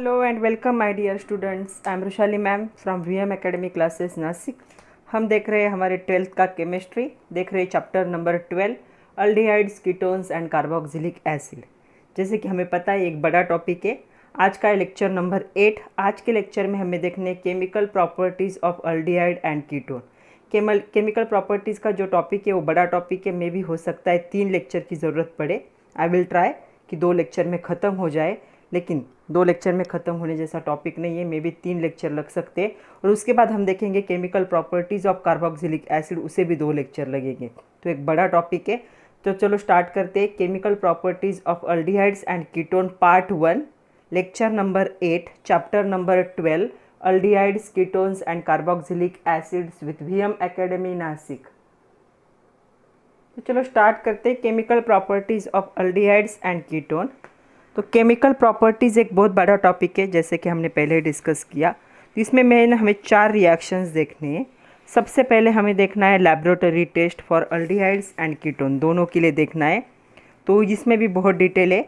Hello and welcome my dear students. I am Rushali ma'am from VM Academy classes Nashik. हम देख रहे हैं हमारे 12th का केमिस्ट्री, देख रहे हैं chapter number 12 aldehydes, ketones and carboxylic acid. जैसे कि हमें पता है एक बड़ा टॉपिक है। आज का है लेक्चर नंबर 8। आज के लेक्चर में हमें देखने chemical properties of aldehyde and ketone. Chemical properties का जो टॉपिक है वो बड़ा टॉपिक है, मे भी हो सकता है 3 लेक्चर की ज़रूरत पड़े। आई विल ट्राई कि 2 लेक्चर में ख़त्म हो जाए, लेकिन 2 लेक्चर में ख़त्म होने जैसा टॉपिक नहीं है, मे बी 3 लेक्चर लग सकते हैं। और उसके बाद हम देखेंगे chemical properties of carboxylic acid, उसे भी 2 लेक्चर लगेंगे। तो एक बड़ा टॉपिक है। तो चलो स्टार्ट करते हैं। Chemical properties of aldehydes and ketone part 1, lecture number 8, chapter number 12 aldehydes, ketones and carboxylic acids with VM academy Nashik. तो चलो स्टार्ट करते हैं chemical properties of aldehydes and ketone. तो केमिकल प्रॉपर्टीज़ एक बहुत बड़ा टॉपिक है, जैसे कि हमने पहले डिस्कस किया। तो इसमें हमें 4 रिएक्शंस देखने हैं। सबसे पहले हमें देखना है laboratory test for aldehydes and ketone, दोनों के लिए देखना है। तो इसमें भी बहुत डिटेल है।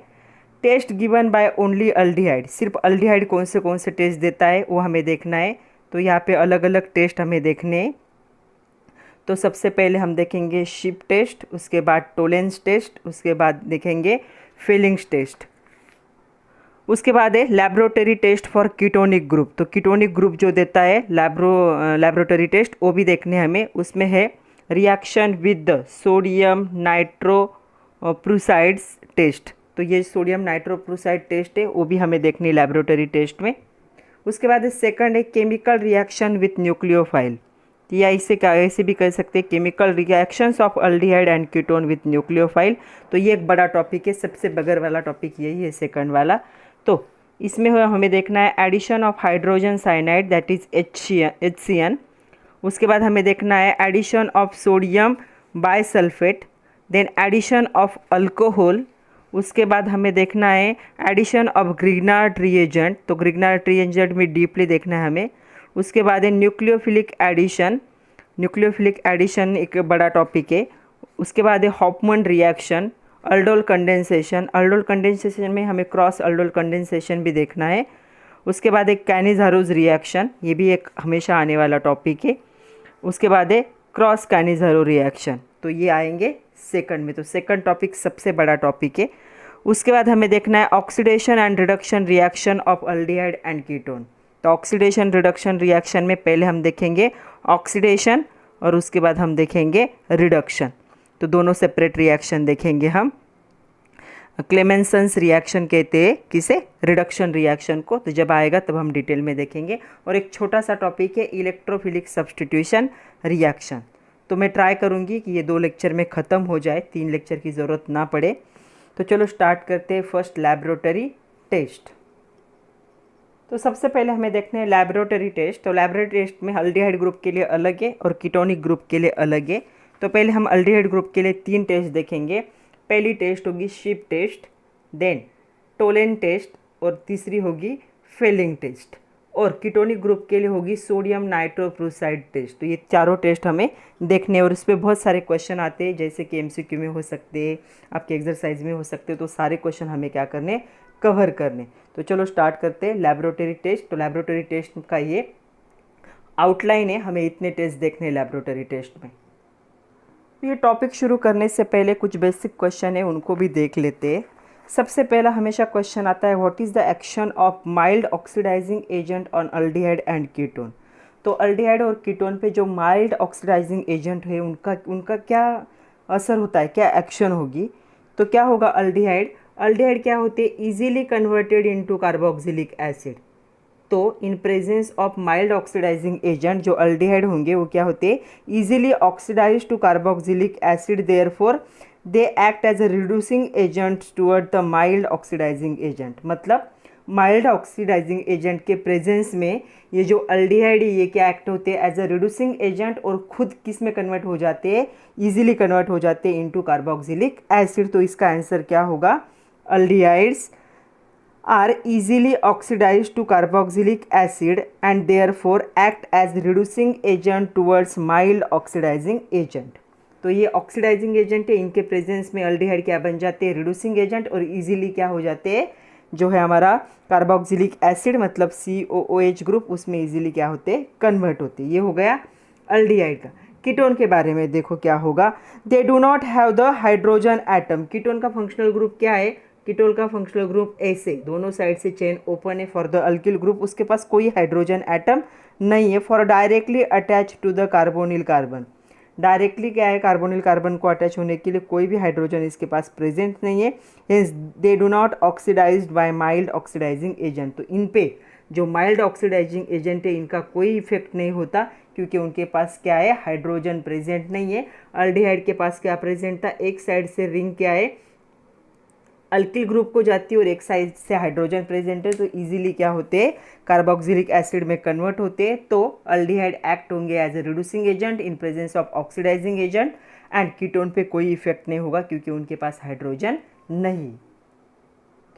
Test given by only aldehyde, सिर्फ अल्डिहाइड कौन से टेस्ट देता है वो हमें देखना है। तो यहाँ पे अलग अलग टेस्ट हमें देखने हैं। तो सबसे पहले हम देखेंगे शिप टेस्ट, उसके बाद टोलेंस टेस्ट, उसके बाद देखेंगे फिलिंग्स टेस्ट, उसके बाद है laboratory test for ketonic group. तो कीटोनिक ग्रुप जो देता है लैबोरेटरी टेस्ट, वो भी देखने हमें। उसमें है रिएक्शन विद सोडियम नाइट्रोप्रूसाइड्स टेस्ट। तो ये सोडियम नाइट्रोप्रूसाइड टेस्ट है, वो भी हमें देखनी लैबोरेटरी टेस्ट में। उसके बाद सेकंड है केमिकल रिएक्शन विथ न्यूक्लियोफाइल, या ऐसे भी कह सकते हैं chemical reactions of aldehyde and ketone with nucleophile. तो ये एक बड़ा टॉपिक है, सबसे बगैर वाला टॉपिक यही है, सेकंड वाला। तो इसमें हमें देखना है addition of hydrogen cyanide, that is HCN। उसके बाद हमें देखना है addition of sodium bisulphate, then addition of alcohol. उसके बाद हमें देखना है एडिशन ऑफ ग्रिग्नार्ड रिएजेंट। तो ग्रिग्नार्ड रिएजेंट में डीपली देखना है हमें। उसके बाद है न्यूक्लियोफिलिक एडिशन, न्यूक्लियोफिलिक एडिशन एक बड़ा टॉपिक है। उसके बाद है Hoffmann reaction, aldol condensation, aldol condensation में हमें क्रॉस अल्डोल कंडेंसेशन भी देखना है। उसके बाद एक कैनिज़ारोज रिएक्शन, ये भी एक हमेशा आने वाला टॉपिक है। उसके बाद है क्रॉस कैनिज़ारो रिएक्शन, तो ये आएंगे सेकंड में। तो सेकंड टॉपिक सबसे बड़ा टॉपिक है। उसके बाद हमें देखना है oxidation and reduction reaction of aldehyde and ketone. तो ऑक्सीडेशन रिडक्शन रिएक्शन में पहले हम देखेंगे ऑक्सीडेशन और उसके बाद हम देखेंगे रिडक्शन। तो दोनों सेपरेट रिएक्शन देखेंगे हम। क्लेमेंसन्स रिएक्शन कहते हैं किसे, रिडक्शन रिएक्शन को। तो जब आएगा तब हम डिटेल में देखेंगे। और एक छोटा सा टॉपिक है इलेक्ट्रोफिलिक सब्स्टिट्यूशन रिएक्शन। तो मैं ट्राई करूँगी कि ये 2 लेक्चर में ख़त्म हो जाए, 3 लेक्चर की ज़रूरत ना पड़े। तो चलो स्टार्ट करते हैं फर्स्ट लैबोरेटरी टेस्ट। तो सबसे पहले हमें देखते हैं लैबोरेटरी टेस्ट। तो लैबोरेटरी टेस्ट में अल्डिहाइड ग्रुप के लिए अलग है और कीटोनिक ग्रुप के लिए अलग है। तो पहले हम अल्डिहाइड ग्रुप के लिए 3 टेस्ट देखेंगे। पहली टेस्ट होगी Schiff test, then Tollen test और तीसरी होगी फेलिंग टेस्ट। और कीटोनिक ग्रुप के लिए होगी सोडियम नाइट्रोप्रूसाइड टेस्ट। तो ये चारों टेस्ट हमें देखने, और इस पर बहुत सारे क्वेश्चन आते हैं, जैसे कि MCQ में हो सकते हैं, आपके एक्सरसाइज में हो सकते हैं। तो सारे क्वेश्चन हमें क्या करने, कवर करने। तो चलो स्टार्ट करते हैं लैबोरेटरी टेस्ट। तो लैबोरेटरी टेस्ट का ये आउटलाइन है, हमें इतने टेस्ट देखने हैं लैबोरेटरी टेस्ट में। ये टॉपिक शुरू करने से पहले कुछ बेसिक क्वेश्चन है, उनको भी देख लेते हैं। सबसे पहला हमेशा क्वेश्चन आता है what is the action of mild oxidising agent on aldehyde and ketone. तो अल्डिहाइड और कीटोन पे जो माइल्ड ऑक्सीडाइजिंग एजेंट है उनका क्या असर होता है, क्या एक्शन होगी। तो क्या होगा, अल्डिहाइड क्या होते हैं, easily converted into carboxylic acid. तो in presence of mild oxidising agent जो अल्डिहाइड होंगे वो क्या होते हैं, easily oxidise to carboxylic acid, therefore they act as a reducing agent toward the mild oxidising agent. मतलब माइल्ड ऑक्सीडाइजिंग एजेंट के presence में ये जो अल्डिहाइड है ये क्या एक्ट होते हैं, एज अ रिड्यूसिंग एजेंट, और खुद किस में कन्वर्ट हो जाते हैं, ईजिली कन्वर्ट हो जाते हैं इनटू कार्बोक्सिलिक एसिड। तो इसका आंसर क्या होगा, aldehydes are easily oxidized to carboxylic acid and therefore act as reducing agent towards mild oxidizing agent। तो ये ऑक्सीडाइजिंग एजेंट है, इनके प्रेजेंस में अल्डिहाइड क्या बन जाते हैं, रिड्यूसिंग एजेंट, और इजीली क्या हो जाते हैं, जो है हमारा कार्बोक्सिलिक एसिड मतलब COOH ग्रुप, उसमें इजीली क्या होते, कन्वर्ट होते। ये हो गया अल्डिहाइड का। कीटोन के बारे में देखो क्या होगा, दे do not have the hydrogen atom. Ketone का फंक्शनल ग्रुप क्या है, कीटोन का फंक्शनल ग्रुप ऐसे दोनों साइड से चेन ओपन है। फॉर द अल्किल ग्रुप उसके पास कोई हाइड्रोजन एटम नहीं है। For directly attach to the carbonyl carbon, directly क्या है, कार्बोनिल कार्बन को अटैच होने के लिए कोई भी हाइड्रोजन इसके पास प्रेजेंट नहीं है। Hence they do not oxidised by mild oxidising agent. तो इन पे जो माइल्ड ऑक्सीडाइजिंग एजेंट है इनका कोई इफेक्ट नहीं होता, क्योंकि उनके पास क्या है, हाइड्रोजन प्रेजेंट नहीं है। अल्डिहाइड के पास क्या प्रेजेंट था, एक साइड से रिंग क्या है, अल्किल ग्रुप को जाती है और एक साइड से हाइड्रोजन प्रेजेंट है, तो इजीली क्या होते हैं, कार्बोक्सिलिक एसिड में कन्वर्ट होते हैं। तो अल्डिहाइड एक्ट होंगे as a reducing agent in presence of oxidising agent, and ketone पे कोई इफेक्ट नहीं होगा क्योंकि उनके पास हाइड्रोजन नहीं।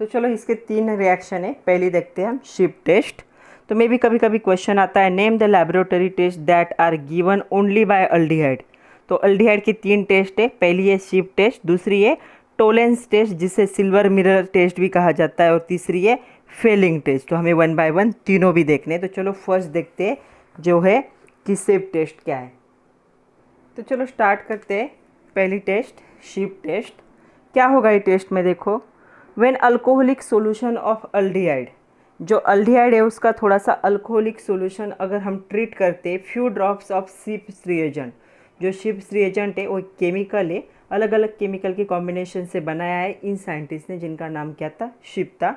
तो चलो इसके 3 रिएक्शन है। पहली देखते हैं हम शिप टेस्ट। तो मे भी कभी कभी क्वेश्चन आता है, name the laboratory test that are given only by aldehyde. तो अल्डिहाइड की 3 टेस्ट है। पहली है शिप टेस्ट, दूसरी है टोलेंस टेस्ट जिसे सिल्वर मिरर टेस्ट भी कहा जाता है, और तीसरी है फेलिंग टेस्ट। तो हमें 1 बाय 1 तीनों भी देखने हैं। तो चलो फर्स्ट देखते हैं जो है कि शिप टेस्ट क्या है। तो चलो स्टार्ट करते हैं। पहली टेस्ट शिप टेस्ट। क्या होगा ये टेस्ट में, देखो, when alcoholic solution of aldehyde, जो अल्डिहाइड है उसका थोड़ा सा अल्कोहलिक सोल्यूशन अगर हम ट्रीट करते हैं few drops of ships reagent. जो शिप्स रिएजेंट है वो केमिकल है, अलग अलग केमिकल के कॉम्बिनेशन से बनाया है इन साइंटिस्ट ने, जिनका नाम क्या था, शिप था।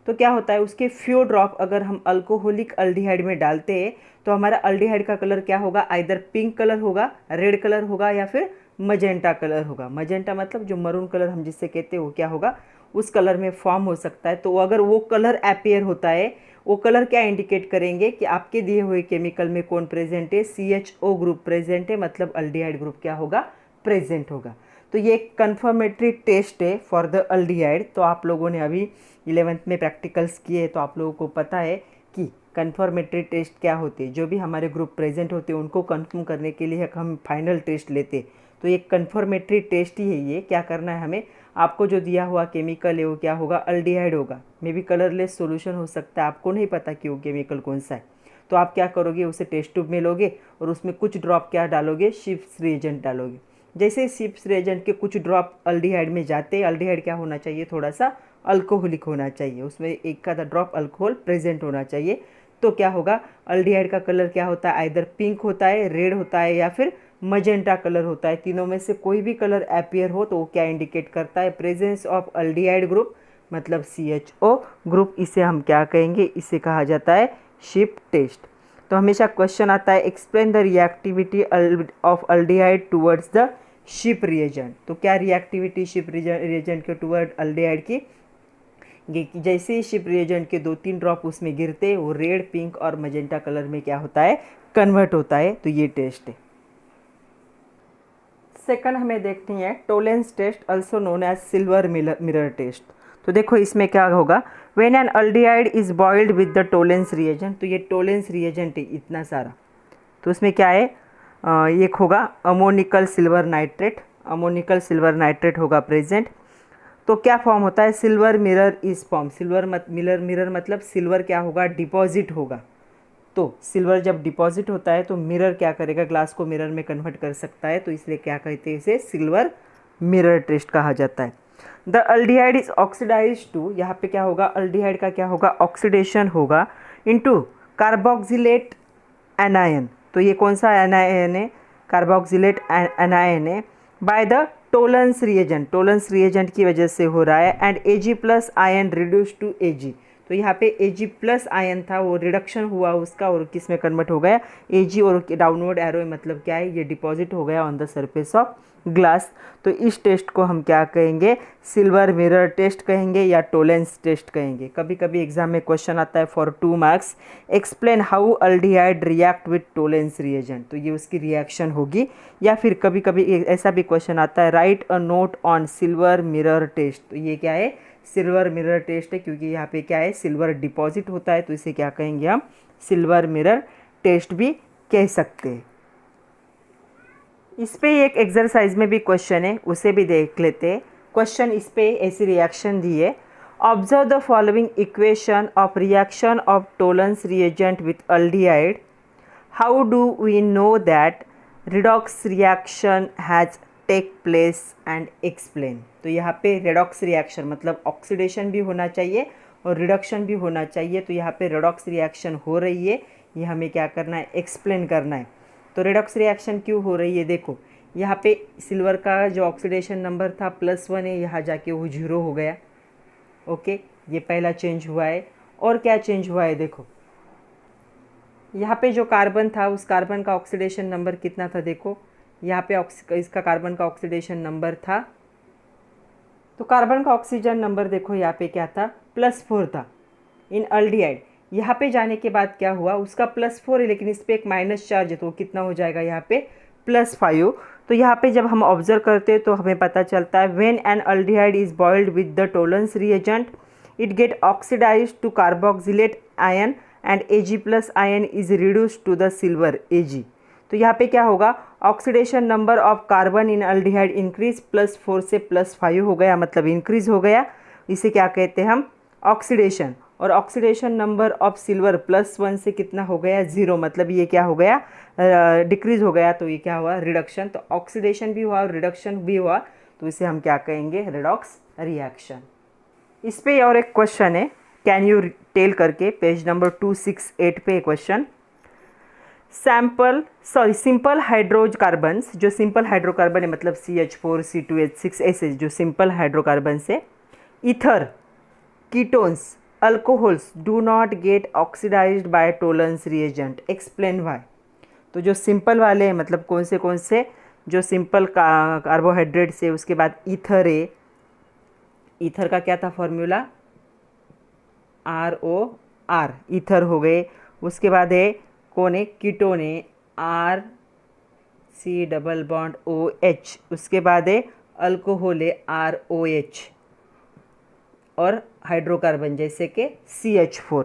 तो क्या होता है, उसके फ्यू ड्रॉप अगर हम अल्कोहलिक अल्डिहाइड में डालते हैं तो हमारा अल्डिहाइड का कलर क्या होगा, आइदर पिंक कलर होगा, रेड कलर होगा, या फिर मजेंटा कलर होगा। मजेंटा मतलब जो मरून कलर हम जिससे कहते हैं वो क्या होगा, उस कलर में फॉर्म हो सकता है। तो अगर वो कलर अपीयर होता है, वो कलर क्या इंडिकेट करेंगे कि आपके दिए हुए केमिकल में कौन प्रेजेंट है, CHO ग्रुप प्रेजेंट है, मतलब अल्डिहाइड ग्रुप क्या होगा, प्रेजेंट होगा। तो ये एक कन्फर्मेटरी टेस्ट है फॉर द अल्डिहाइड। तो आप लोगों ने अभी 11th में प्रैक्टिकल्स किए तो आप लोगों को पता है कि कन्फर्मेटरी टेस्ट क्या होते हैं। जो भी हमारे ग्रुप प्रेजेंट होते हैं उनको कन्फर्म करने के लिए हम फाइनल टेस्ट लेते। तो ये कन्फर्मेटरी टेस्ट ही है। ये क्या करना है हमें, आपको जो दिया हुआ केमिकल है वो क्या होगा, अल्डिहाइड होगा। मे बी कलरलेस सॉल्यूशन हो सकता है, आपको नहीं पता कि वो केमिकल कौन सा है। तो आप क्या करोगे, उसे टेस्ट ट्यूब में लोगे और उसमें कुछ ड्रॉप क्या डालोगे, शिप्स रिएजेंट डालोगे। जैसे शिप्स रिएजेंट के कुछ ड्रॉप अल्डिहाइड में जाते हैं, अल्डिहाइड क्या होना चाहिए, थोड़ा सा अल्कोहलिक होना चाहिए, उसमें एक आधा ड्रॉप अल्कोहल प्रेजेंट होना चाहिए। तो क्या होगा, अल्डिहाइड का कलर क्या होता है, आइदर पिंक होता है, रेड होता है, या फिर मजेंटा कलर होता है। तीनों में से कोई भी कलर अपीयर हो तो वो क्या इंडिकेट करता है, प्रेजेंस ऑफ अल्डिहाइड ग्रुप मतलब CHO ग्रुप। इसे हम क्या कहेंगे, इसे कहा जाता है शिप टेस्ट। तो हमेशा क्वेश्चन आता है, explain the reactivity of aldehyde towards the ship reagent. तो क्या रिएक्टिविटी शिप रिएजेंट के टूवर्ड अल्डिहाइड की, जैसे ही शिप रिएजेंट के 2-3 ड्रॉप उसमें गिरते वो रेड, पिंक और मजेंटा कलर में क्या होता है, कन्वर्ट होता है। तो ये टेस्ट है। सेकंड हमें देखनी है Tollens test, also known as silver mirror test. तो देखो इसमें क्या होगा, when an aldehyde is boiled with the Tollens reagent. तो ये टोलेंस रिएजेंट है इतना सारा, तो उसमें क्या है, एक होगा ammoniacal silver nitrate, ammoniacal silver nitrate होगा प्रेजेंट। तो क्या फॉर्म होता है, silver mirror is form. Silver mirror मतलब सिल्वर क्या होगा, डिपॉजिट होगा। तो सिल्वर जब डिपॉजिट होता है तो मिरर क्या करेगा, ग्लास को मिरर में कन्वर्ट कर सकता है। तो इसलिए क्या कहते हैं, इसे सिल्वर मिरर टेस्ट कहा जाता है। The aldehyde is oxidise to, यहाँ पे क्या होगा, अल्डिहाइड का क्या होगा, ऑक्सीडेशन होगा इनटू कार्बोक्सिलेट एनायन। तो ये कौन सा एनायन है, कार्बोक्सिलेट एनायन है, by the Tollens reagent. Tollens reagent की वजह से हो रहा है। And Ag+ ion reduce to Ag। तो यहाँ पे Ag+ आयन था, वो रिडक्शन हुआ उसका और किस में कन्वर्ट हो गया, Ag। और डाउनवर्ड एरो मतलब क्या है, ये डिपॉजिट हो गया on the surface of glass. तो इस टेस्ट को हम क्या कहेंगे, सिल्वर मिरर टेस्ट कहेंगे या टोलेंस टेस्ट कहेंगे। कभी कभी एग्जाम में क्वेश्चन आता है for 2 marks, explain how aldehyde react with Tollens reagent. तो ये उसकी रिएक्शन होगी। या फिर कभी कभी ऐसा भी क्वेश्चन आता है, write a note on silver mirror test. तो ये क्या है, सिल्वर मिरर टेस्ट है, क्योंकि यहाँ पे क्या है, सिल्वर डिपॉजिट होता है। तो इसे क्या कहेंगे हम, सिल्वर मिरर टेस्ट भी कह सकते हैं। इस पे एक एक्सरसाइज में भी क्वेश्चन है, उसे भी देख लेते हैं। क्वेश्चन इस पे ऐसी रिएक्शन दी है, Observe the following equation of reaction of Tollens reagent with aldehyde. How do we know that redox reaction has take place and explain? तो यहाँ पे redox reaction मतलब ऑक्सीडेशन भी होना चाहिए और रिडक्शन भी होना चाहिए। तो यहाँ पे redox reaction हो रही है, ये हमें क्या करना है, एक्सप्लेन करना है। तो redox reaction क्यों हो रही है, देखो यहाँ पे सिल्वर का जो ऑक्सीडेशन नंबर था +1 है, यहाँ जाके वो 0 हो गया। ओके, ये पहला चेंज हुआ है। और क्या चेंज हुआ है, देखो यहाँ पे जो कार्बन था उस कार्बन का ऑक्सीडेशन नंबर कितना था, देखो यहाँ पे इसका कार्बन का ऑक्सीडेशन नंबर था, तो कार्बन का ऑक्सीजन नंबर देखो यहाँ पे क्या था, +4 था इन अल्डिहाइड। यहाँ पे जाने के बाद क्या हुआ, उसका +4 है लेकिन इस पर एक माइनस चार्ज है, तो कितना हो जाएगा यहाँ पे +5। तो यहाँ पे जब हम ऑब्जर्व करते हैं तो हमें पता चलता है when an aldehyde is boiled with the Tollens reagent it get oxidised to carboxylate ion and Ag+ ion is reduced to the silver Ag। तो यहाँ पे क्या होगा, oxidation number of carbon in aldehyde increase +4 से +5 हो गया, मतलब increase हो गया। इसे क्या कहते हैं हम, ऑक्सीडेशन। और ऑक्सीडेशन नंबर ऑफ सिल्वर +1 से कितना हो गया, 0, मतलब ये क्या हो गया, डिक्रीज हो गया। तो ये क्या हुआ, रिडक्शन। तो ऑक्सीडेशन भी हुआ और रिडक्शन भी हुआ, तो इसे हम क्या कहेंगे, रिडॉक्स रिएक्शन। इस पे और एक क्वेश्चन है, कैन यू टेल करके, पेज नंबर 268 पे क्वेश्चन। सिंपल हाइड्रोकार्बन्स, जो सिंपल हाइड्रोकार्बन है मतलब CH4 C2H6 ऐसे जो सिंपल हाइड्रोकार्बन से ether, ketones, alcohols do not get oxidised by Tollens reagent, explain why. तो जो सिंपल वाले हैं मतलब कौन से, जो सिंपल कार्बोहाइड्रेट से, उसके बाद ईथर है, ईथर का क्या था फॉर्मूला, ROR, ईथर हो गए। उसके बाद है कौन है, कीटोन है, RC⸻OH। उसके बाद है अल्कोहल है, ROH। और हाइड्रोकार्बन जैसे कि CH4,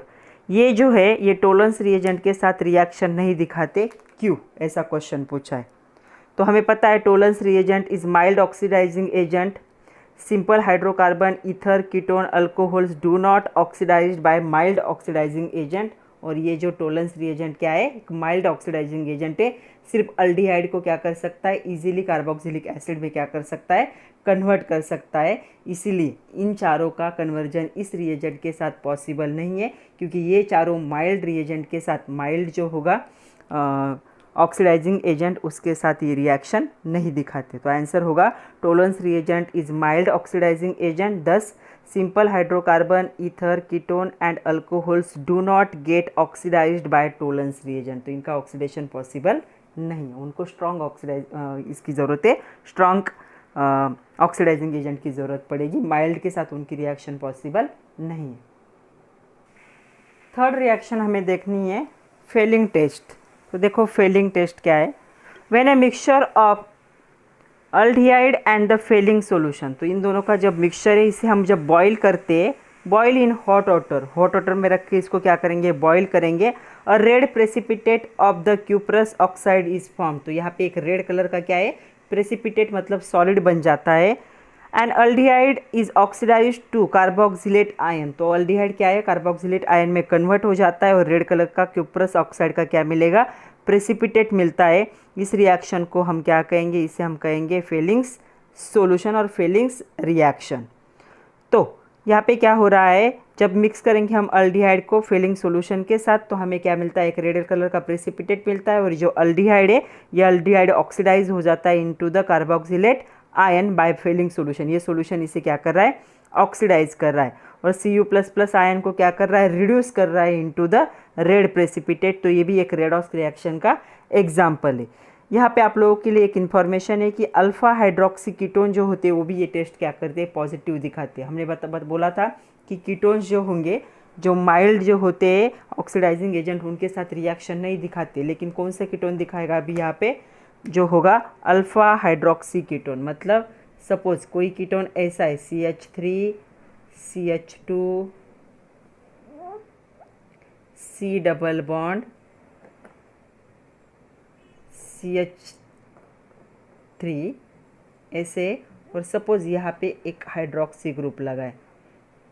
ये जो है ये टोलेंस रिएजेंट के साथ रिएक्शन नहीं दिखाते, क्यों, ऐसा क्वेश्चन पूछा है। तो हमें पता है Tollens reagent is mild oxidising agent, simple hydrocarbon, ether, ketone, alcohols do not oxidised by mild oxidising agent. और ये जो टोलेंस रिएजेंट क्या है, एक माइल्ड ऑक्सीडाइजिंग एजेंट है, सिर्फ अल्डिहाइड को क्या कर सकता है, इजीली कार्बोक्सिलिक एसिड में क्या कर सकता है, कन्वर्ट कर सकता है। इसीलिए इन चारों का कन्वर्जन इस रिएजेंट के साथ पॉसिबल नहीं है, क्योंकि ये चारों माइल्ड रिएजेंट के साथ, माइल्ड जो होगा ऑक्सीडाइजिंग एजेंट, उसके साथ ये रिएक्शन नहीं दिखाते। तो आंसर होगा Tollens reagent is mild oxidising agent, thus simple hydrocarbon, ether, ketone and alcohols do not get oxidised by Tollens reagent. तो इनका ऑक्सीडेशन पॉसिबल नहीं है, उनको स्ट्रॉन्ग इसकी ज़रूरत है, स्ट्रॉन्ग ऑक्सीडाइजिंग एजेंट की ज़रूरत पड़ेगी, माइल्ड के साथ उनकी रिएक्शन पॉसिबल नहीं है। थर्ड रिएक्शन हमें देखनी है फेलिंग टेस्ट। तो देखो फेलिंग टेस्ट क्या है, when a mixture of aldehyde and the Fehling solution, तो इन दोनों का जब मिक्सचर है, इसे हम जब बॉईल करते हैं, बॉईल इन हॉट वाटर में रख के इसको क्या करेंगे, बॉईल करेंगे, और red precipitate of the cuprous oxide is form. तो यहाँ पे एक रेड कलर का क्या है, प्रेसिपिटेट मतलब सॉलिड बन जाता है। And aldehyde is oxidised to carboxylate ion, तो अल्डिहाइड क्या है, कार्बोक्सिलेट आयन में कन्वर्ट हो जाता है, और रेड कलर का क्यूप्रस ऑक्साइड का क्या मिलेगा, प्रेसिपिटेट मिलता है। इस रिएक्शन को हम क्या कहेंगे, इसे हम कहेंगे फेलिंग्स सॉल्यूशन और फेलिंग्स रिएक्शन। तो यहाँ पे क्या हो रहा है, जब मिक्स करेंगे हम अल्डिहाइड को फेलिंग सॉल्यूशन के साथ, तो हमें क्या मिलता है, एक रेड कलर का प्रेसिपिटेट मिलता है, और जो अल्डिहाइड है ये अल्डिहाइड ऑक्सीडाइज हो जाता है into the carboxylate ion by Fehling solution. ये सॉल्यूशन इसे क्या कर रहा है, ऑक्सीडाइज कर रहा है, और Cu++ आयन को क्या कर रहा है, रिड्यूस कर रहा है इनटू द रेड प्रेसिपिटेट। तो ये भी एक रेडॉक्स रिएक्शन का एग्जाम्पल है। यहाँ पे आप लोगों के लिए एक इन्फॉर्मेशन है कि अल्फा हाइड्रोक्सी कीटोन जो होते हैं वो भी ये टेस्ट क्या करते हैं, पॉजिटिव दिखाते हैं। हमने बोला था कि कीटोन्स जो होंगे, जो माइल्ड जो होते हैं ऑक्सीडाइजिंग एजेंट, उनके साथ रिएक्शन नहीं दिखाते, लेकिन कौन सा कीटोन दिखाएगा अभी यहाँ पे, जो होगा अल्फा हाइड्रोक्सी कीटोन। मतलब सपोज कोई कीटोन ऐसा है CH3 CH2 C double bond CH3 ऐसे, और सपोज यहाँ पे एक हाइड्रोक्सी ग्रुप लगा है,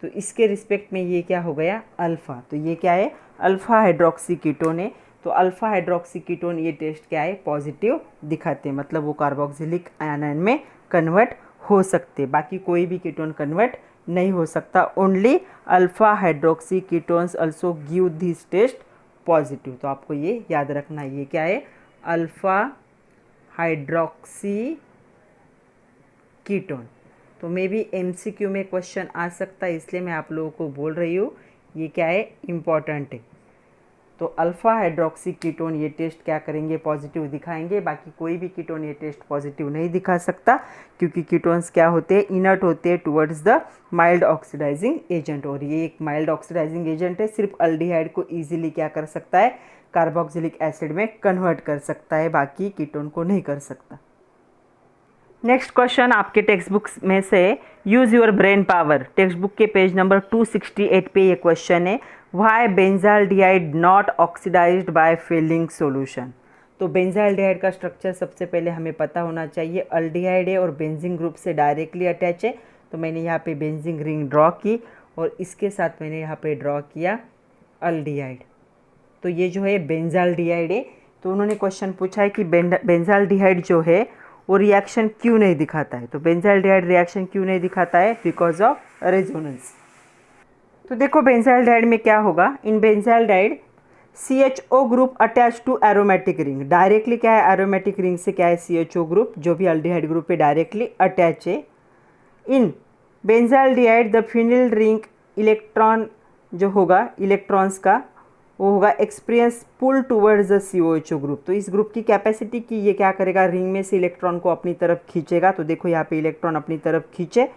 तो इसके रिस्पेक्ट में ये क्या हो गया, अल्फ़ा। तो ये क्या है, अल्फ़ा हाइड्रोक्सी कीटोन है। तो अल्फ़ा हाइड्रोक्सी कीटोन ये टेस्ट क्या है, पॉजिटिव दिखाते हैं, मतलब वो कार्बोक्सिलिक आयन में कन्वर्ट हो सकते, बाकी कोई भी कीटोन कन्वर्ट नहीं हो सकता। Only alpha hydroxy ketones also give this test positive. तो आपको ये याद रखना है, ये क्या है, अल्फ़ा हाइड्रोक्सी कीटोन। तो मे बी एमसीक्यू में क्वेश्चन आ सकता है, इसलिए मैं आप लोगों को बोल रही हूँ ये क्या है, इम्पॉर्टेंट है। तो अल्फ़ा हाइड्रोक्सी कीटोन ये टेस्ट क्या करेंगे, पॉजिटिव दिखाएंगे, बाकी कोई भी कीटोन ये टेस्ट पॉजिटिव नहीं दिखा सकता, क्योंकि कीटोन्स क्या होते हैं, इनर्ट होते हैं towards the mild oxidising agent, और ये एक माइल्ड ऑक्सीडाइजिंग एजेंट है। सिर्फ अल्डिहाइड को ईजिली क्या कर सकता है, कार्बोक्सिलिक एसिड में कन्वर्ट कर सकता है, बाकी कीटोन को नहीं कर सकता। नेक्स्ट क्वेश्चन आपके टेक्स्ट बुक में से, use your brain power, text book के पेज नंबर 268 पे ये क्वेश्चन है, why benzaldehyde not oxidised by Fehling solution. तो बेंजाल्डिहाइड का स्ट्रक्चर सबसे पहले हमें पता होना चाहिए, अल्डिहाइड है और बेंजीन ग्रुप से डायरेक्टली अटैच है। तो मैंने यहाँ पे बेंजीन रिंग ड्रॉ की और इसके साथ मैंने यहाँ पे ड्रॉ किया अल्डिहाइड। तो ये जो है बेंजाल्डिहाइड है। तो उन्होंने क्वेश्चन पूछा है कि बेंजाल्डिहाइड जो है वो रिएक्शन क्यों नहीं दिखाता है। तो बेंजाल्डिहाइड रिएक्शन क्यों नहीं दिखाता है, बिकॉज ऑफ रेजोनेंस। तो देखो बेंजाल्डिहाइड में क्या होगा, in benzaldehyde CHO group attach to aromatic ring, directly क्या है, एरोमेटिक रिंग से क्या है, CHO ग्रुप जो भी अल्डिहाइड ग्रुप पे डायरेक्टली अटैच है। In benzaldehyde the phenyl ring electron जो होगा, इलेक्ट्रॉन्स का वो होगा experience pull towards the COHO group. तो इस ग्रुप की कैपेसिटी की ये क्या करेगा, रिंग में से इलेक्ट्रॉन को अपनी तरफ खींचेगा। तो देखो यहाँ पे इलेक्ट्रॉन अपनी तरफ खींचे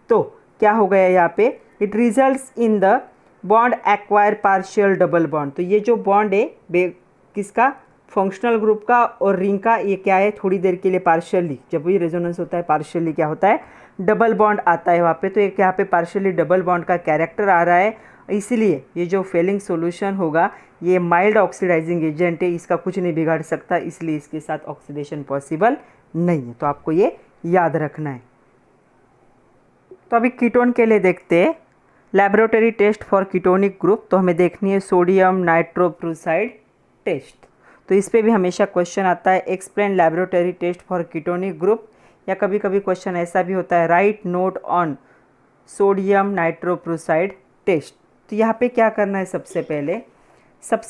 तो क्या हो गया यहाँ पे, it results in the bond acquire partial double bond. तो ये जो बॉन्ड है किसका, फंक्शनल ग्रुप का और रिंग का, ये क्या है, थोड़ी देर के लिए पार्शियली, जब भी रेजोनेंस होता है पार्शियली क्या होता है, डबल बॉन्ड आता है वहाँ पे। तो एक यहाँ पे पार्शियली डबल बॉन्ड का कैरेक्टर आ रहा है, इसीलिए ये जो फेलिंग सॉल्यूशन होगा ये माइल्ड ऑक्सीडाइजिंग एजेंट है, इसका कुछ नहीं बिगाड़ सकता, इसलिए इसके साथ ऑक्सीडेशन पॉसिबल नहीं है। तो आपको ये याद रखना है। तो अभी कीटोन के लिए देखते हैं, laboratory test for ketonic group. तो हमें देखनी है सोडियम नाइट्रोप्रूसाइड टेस्ट। तो इस पर भी हमेशा क्वेश्चन आता है, explain laboratory test for ketonic group, या कभी कभी क्वेश्चन ऐसा भी होता है, write note on sodium nitroprusside test. तो यहाँ पे क्या करना है, सबसे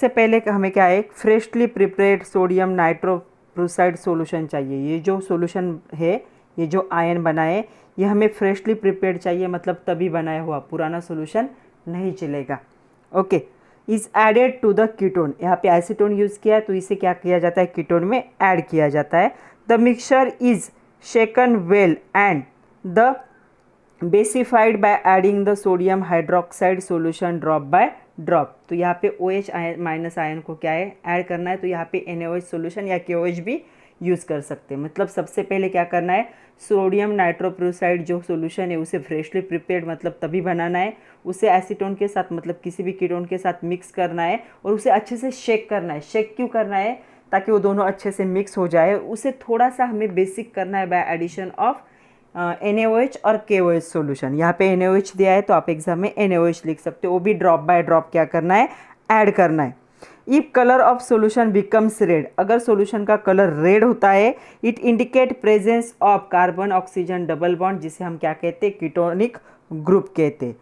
पहले हमें क्या है, फ्रेशली प्रिपेयर्ड सोडियम नाइट्रोप्रूसाइड सॉल्यूशन चाहिए। ये जो सॉल्यूशन है, ये जो आयन बना है, ये हमें फ्रेशली प्रिपेयर्ड चाहिए, मतलब तभी बनाया हुआ, पुराना सॉल्यूशन नहीं चलेगा। Okay, is added to the ketone, यहाँ पे एसीटोन यूज़ किया है तो इसे क्या किया जाता है, कीटोन में ऐड किया जाता है। The mixture is shaken well and the basified by adding the sodium hydroxide solution drop by drop. तो यहाँ पे OH माइनस आयन को क्या है, ऐड करना है। तो यहाँ पे NaOH सॉल्यूशन या KOH भी यूज़ कर सकते हैं। मतलब सबसे पहले क्या करना है, सोडियम नाइट्रोप्रूसाइड जो सॉल्यूशन है उसे फ्रेशली प्रिपेयर्ड मतलब तभी बनाना है, उसे एसीटोन के साथ मतलब किसी भी कीटोन के साथ मिक्स करना है और उसे अच्छे से शेक करना है। शेक क्यों करना है, ताकि वो दोनों अच्छे से मिक्स हो जाए। उसे थोड़ा सा हमें बेसिक करना है बाय एडिशन ऑफ NaOH और KOH सॉल्यूशन। यहाँ पे NaOH दिया है तो आप एग्जाम में NaOH लिख सकते हो, वो भी ड्रॉप बाय ड्रॉप क्या करना है, ऐड करना है। If colour of solution becomes red, अगर सॉल्यूशन का कलर रेड होता है, it indicate presence of carbon oxygen double bond, जिसे हम क्या कहते हैं, कीटोनिक ग्रुप कहते हैं।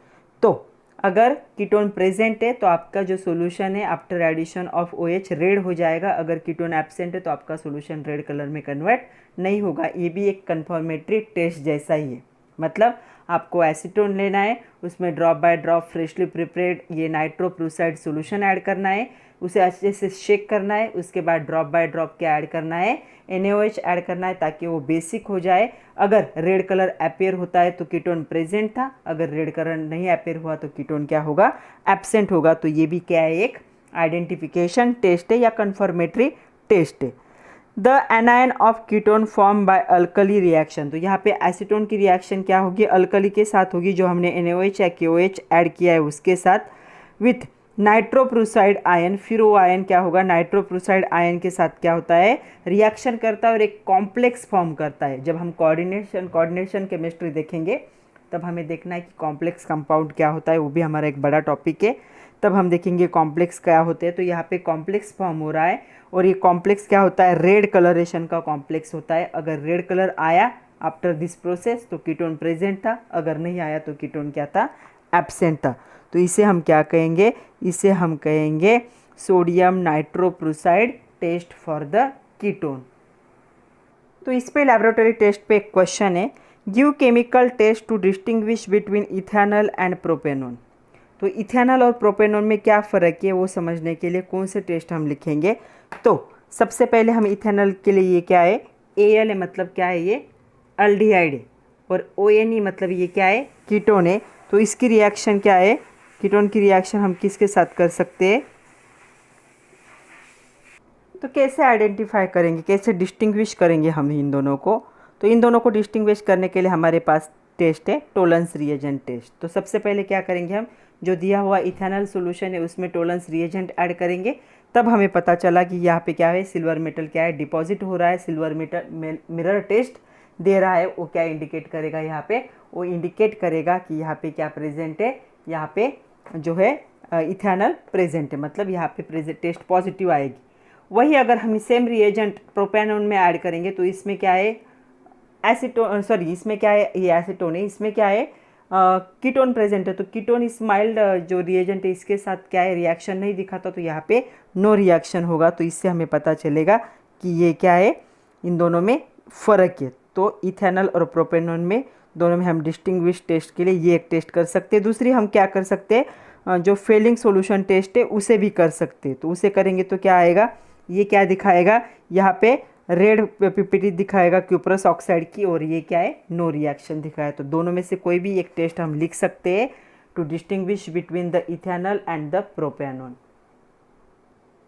तो अगर कीटोन प्रेजेंट है तो आपका जो सॉल्यूशन है after addition of OH red हो जाएगा। अगर कीटोन एब्सेंट है तो आपका सॉल्यूशन रेड कलर में कन्वर्ट नहीं होगा। ये भी एक कन्फर्मेटरी टेस्ट जैसा ही है। मतलब आपको एसीटोन लेना है, उसमें drop by drop freshly prepared ये नाइट्रोप्रूसाइड सॉल्यूशन ऐड करना है, उसे अच्छे से शेक करना है, उसके बाद ड्रॉप बाय ड्रॉप क्या ऐड करना है, NaOH ऐड करना है ताकि वो बेसिक हो जाए। अगर रेड कलर अपेयर होता है तो कीटोन प्रेजेंट था, अगर रेड कलर नहीं अपेयर हुआ तो कीटोन क्या होगा, एब्सेंट होगा। तो ये भी क्या है, एक आइडेंटिफिकेशन टेस्ट है या कन्फर्मेटरी टेस्ट है। The anion of ketone form by alkali reaction, तो यहाँ पे एसीटोन की रिएक्शन क्या होगी, अल्कली के साथ होगी, जो हमने NaOH या KOH ऐड किया है उसके साथ, विथ नाइट्रोप्रूसाइड आयन। फिर वो आयन क्या होगा, नाइट्रोप्रूसाइड आयन के साथ क्या होता है, रिएक्शन करता है और एक कॉम्प्लेक्स फॉर्म करता है। जब हम कोऑर्डिनेशन केमिस्ट्री देखेंगे तब हमें देखना है कि कॉम्प्लेक्स कंपाउंड क्या होता है, वो भी हमारा एक बड़ा टॉपिक है। तब हम देखेंगे कॉम्प्लेक्स क्या होते हैं। तो यहाँ पे कॉम्प्लेक्स फॉर्म हो रहा है और ये कॉम्प्लेक्स क्या होता है, रेड कलरेशन का कॉम्प्लेक्स होता है। अगर रेड कलर आया आफ्टर दिस प्रोसेस तो कीटोन प्रेजेंट था, अगर नहीं आया तो कीटोन क्या था, एब्सेंट था। तो इसे हम क्या कहेंगे, इसे हम कहेंगे sodium nitroprusside test for the ketone. तो इस पे लैबोरेटरी टेस्ट पे एक क्वेश्चन है, give chemical test to distinguish between ethanol and propanone. तो इथेनॉल और प्रोपेनॉन में क्या फ़र्क है वो समझने के लिए कौन से टेस्ट हम लिखेंगे। तो सबसे पहले हम इथेनॉल के लिए ये क्या है, एल है, मतलब क्या है, ये अल्डिहाइड है, और ONE मतलब ये क्या है, कीटोन है। तो इसकी रिएक्शन क्या है, कीटोन की रिएक्शन हम किसके साथ कर सकते हैं। तो कैसे आइडेंटिफाई करेंगे, कैसे डिस्टिंग्विश करेंगे हम इन दोनों को। तो इन दोनों को डिस्टिंग्विश करने के लिए हमारे पास टेस्ट है टोलेंस रिएजेंट टेस्ट। तो सबसे पहले क्या करेंगे, हम जो दिया हुआ इथेनॉल सॉल्यूशन है उसमें टोलेंस रिएजेंट ऐड करेंगे। तब हमें पता चला कि यहाँ पे क्या है, सिल्वर मेटल क्या है, डिपॉजिट हो रहा है। सिल्वर मेटल मिरर टेस्ट दे रहा है, वो क्या इंडिकेट करेगा, यहाँ पे वो इंडिकेट करेगा कि यहाँ पे क्या प्रेजेंट है, यहाँ पे जो है इथेनॉल प्रेजेंट है, मतलब यहाँ पे टेस्ट पॉजिटिव आएगी। वही अगर हम सेम रिएजेंट प्रोपेनॉन में ऐड करेंगे तो इसमें क्या है, एसीटोन, सॉरी इसमें क्या है, ये एसीटोन है, इसमें क्या है, कीटोन प्रेजेंट है। तो कीटोन इस माइल्ड जो रिएजेंट है इसके साथ क्या है, रिएक्शन नहीं दिखाता, तो यहाँ पे नो रिएक्शन होगा। तो इससे हमें पता चलेगा कि ये क्या है, इन दोनों में फ़र्क है। तो इथेनॉल और प्रोपेनॉन में दोनों में हम डिस्टिंग्विश टेस्ट के लिए ये एक टेस्ट कर सकते हैं। दूसरी हम क्या कर सकते हैं, जो फेलिंग सॉल्यूशन टेस्ट है उसे भी कर सकते हैं। तो उसे करेंगे तो क्या आएगा, ये क्या दिखाएगा, यहाँ पे रेड पीपीटी दिखाएगा क्यूप्रस ऑक्साइड की, और ये क्या है, नो रिएक्शन दिखाया। तो दोनों में से कोई भी एक टेस्ट हम लिख सकते हैं to distinguish between the ethanol and the propanone.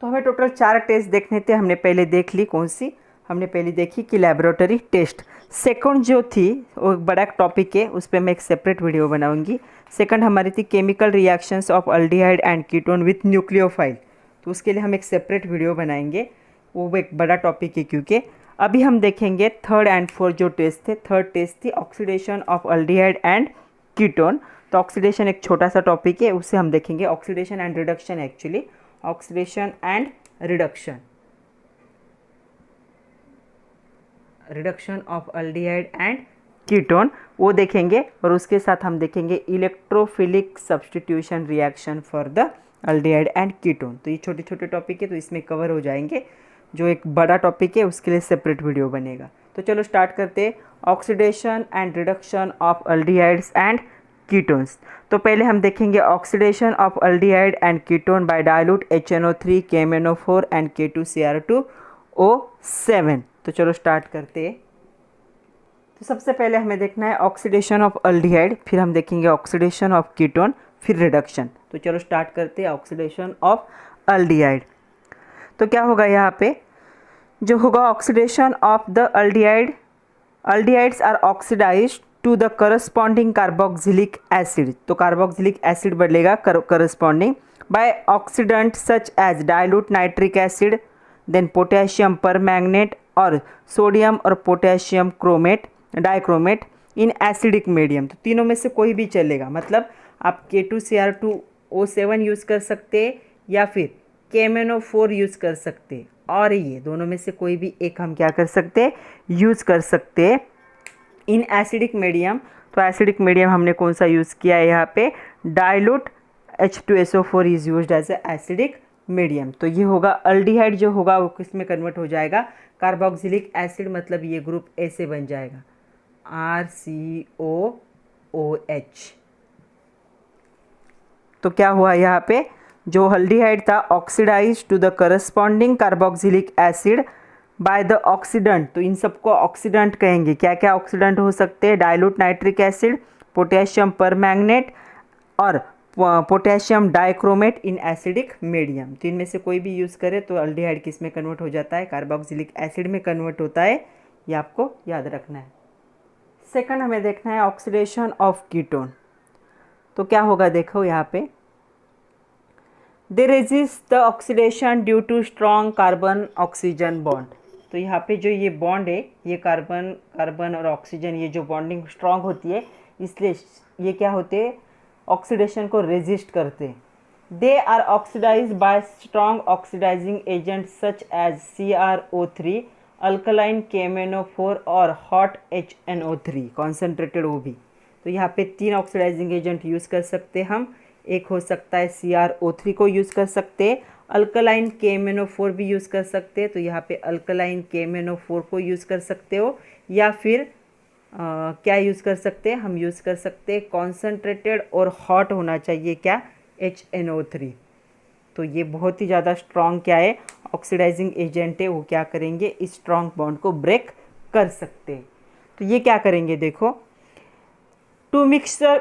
तो हमें टोटल 4 टेस्ट देखने थे, हमने पहले देख ली। कौन सी हमने पहले देखी कि लैबोरेटरी टेस्ट। सेकंड जो थी वो बड़ा टॉपिक है, उस पर मैं एक सेपरेट वीडियो बनाऊंगी। सेकंड हमारी थी chemical reactions of aldehyde and ketone with nucleophile. तो उसके लिए हम एक सेपरेट वीडियो बनाएंगे, वो एक बड़ा टॉपिक है। क्योंकि अभी हम देखेंगे थर्ड एंड फोर्थ जो टेस्ट थे। थर्ड टेस्ट थी oxidation of aldehyde and ketone. तो ऑक्सीडेशन एक छोटा सा टॉपिक है, उससे हम देखेंगे oxidation and reduction, actually oxidation and reduction, reduction of aldehyde and ketone वो देखेंगे। और उसके साथ हम देखेंगे electrophilic substitution reaction for the aldehyde and ketone. तो ये छोटे छोटे टॉपिक है, तो इसमें कवर हो जाएंगे। जो एक बड़ा टॉपिक है उसके लिए सेपरेट वीडियो बनेगा। तो चलो स्टार्ट करते हैं, oxidation and reduction of aldehydes and ketones. तो पहले हम देखेंगे oxidation of aldehyde and ketone by dilute HNO3 KMnO4 and K2Cr2O7। तो चलो स्टार्ट करते हैं। तो सबसे पहले हमें देखना है ऑक्सीडेशन ऑफ अल्डिहाइड, फिर हम देखेंगे ऑक्सीडेशन ऑफ कीटोन, फिर रिडक्शन। तो चलो स्टार्ट करते हैं ऑक्सीडेशन ऑफ अल्डिहाइड। तो क्या होगा, यहाँ पे जो होगा oxidation of the aldehyde, aldehydes are oxidised to the corresponding carboxylic acid. तो कार्बोक्सिलिक एसिड बदलेगा corresponding by oxidant such as dilute nitric acid, then potassium permanganate और सोडियम और potassium chromate dichromate in acidic medium. तो तीनों में से कोई भी चलेगा, मतलब आप K2Cr2O7 यूज़ कर सकते हैं या फिर KMnO4 यूज़ कर सकते हैं, और ये दोनों में से कोई भी एक हम क्या कर सकते हैं, यूज़ कर सकते हैं इन एसिडिक मीडियम। तो एसिडिक मीडियम हमने कौन सा यूज़ किया है, यहाँ पे dilute H2SO4 is used as a acidic medium. तो ये होगा अल्डिहाइड जो होगा वो किस में कन्वर्ट हो जाएगा, कार्बोक्सिलिक एसिड, मतलब ये ग्रुप ए से बन जाएगा RCOOH। तो क्या हुआ, यहाँ पे जो अल्डिहाइड था oxidise to the corresponding carboxylic acid by the oxidant. तो इन सबको ऑक्सीडेंट कहेंगे। क्या क्या ऑक्सीडेंट हो सकते हैं, dilute nitric acid, potassium permanganate और potassium dichromate in acidic medium. तो इनमें से कोई भी यूज़ करे तो अल्डिहाइड किस में कन्वर्ट हो जाता है, कार्बोक्सिलिक एसिड में कन्वर्ट होता है। ये आपको याद रखना है। सेकंड हमें देखना है ऑक्सीडेशन ऑफ कीटोन। तो क्या होगा, देखो यहाँ पे they resist the oxidation due to strong carbon oxygen bond. तो यहाँ पे जो ये बॉन्ड है, ये कार्बन और ऑक्सीजन, ये जो बॉन्डिंग स्ट्रॉन्ग होती है, इसलिए ये क्या होते हैं, ऑक्सीडेशन को रेजिस्ट करते। They are oxidise by strong oxidising agent such as CrO3, alkaline KMnO4 और हॉट HNO3 कॉन्सेंट्रेटेड, वो भी। तो यहाँ पे 3 ऑक्सीडाइजिंग एजेंट यूज़ कर सकते हम। एक हो सकता है CrO3 को यूज़ कर सकते हैं, अल्कलाइन KMnO4 भी यूज़ कर सकते हैं। तो यहाँ पे अल्कलाइन KMnO4 को यूज़ कर सकते हो, या फिर क्या यूज़ कर सकते हैं, हम यूज़ कर सकते हैं कॉन्सेंट्रेटेड और हॉट होना चाहिए क्या, HNO3। तो ये बहुत ही ज़्यादा स्ट्रॉन्ग क्या है, ऑक्सीडाइजिंग एजेंट है, वो क्या करेंगे, इस स्ट्रॉन्ग बॉन्ड को ब्रेक कर सकते हैं। तो ये क्या करेंगे, देखो, टू मिक्सचर,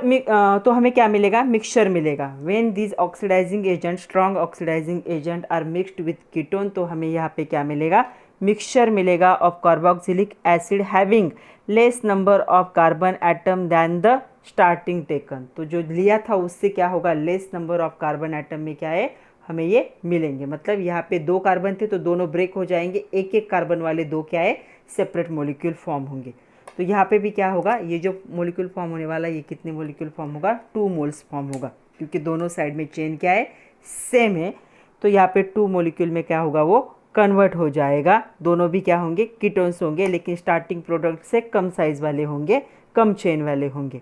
तो हमें क्या मिलेगा, मिक्सचर मिलेगा। When this oxidising agent, strong oxidising agent are mixed with ketone, तो हमें यहाँ पे क्या मिलेगा, मिक्सचर मिलेगा of carboxylic acid having less number of carbon atom than the starting taken. तो जो लिया था उससे क्या होगा, less number of carbon atom में क्या है, हमें ये मिलेंगे। मतलब यहाँ पे 2 कार्बन थे तो दोनों ब्रेक हो जाएंगे, एक एक कार्बन वाले 2 क्या है, सेपरेट मोलिक्यूल फॉर्म होंगे। तो यहाँ पे भी क्या होगा, ये जो मोलिक्यूल फॉर्म होने वाला है, ये कितने मोलिक्यूल फॉर्म होगा, 2 मोल्स फॉर्म होगा, क्योंकि दोनों साइड में चेन क्या है, सेम है। तो यहाँ पे 2 मोलिक्यूल में क्या होगा, वो कन्वर्ट हो जाएगा। दोनों भी क्या होंगे, कीटोन्स होंगे, लेकिन स्टार्टिंग प्रोडक्ट से कम साइज वाले होंगे, कम चेन वाले होंगे।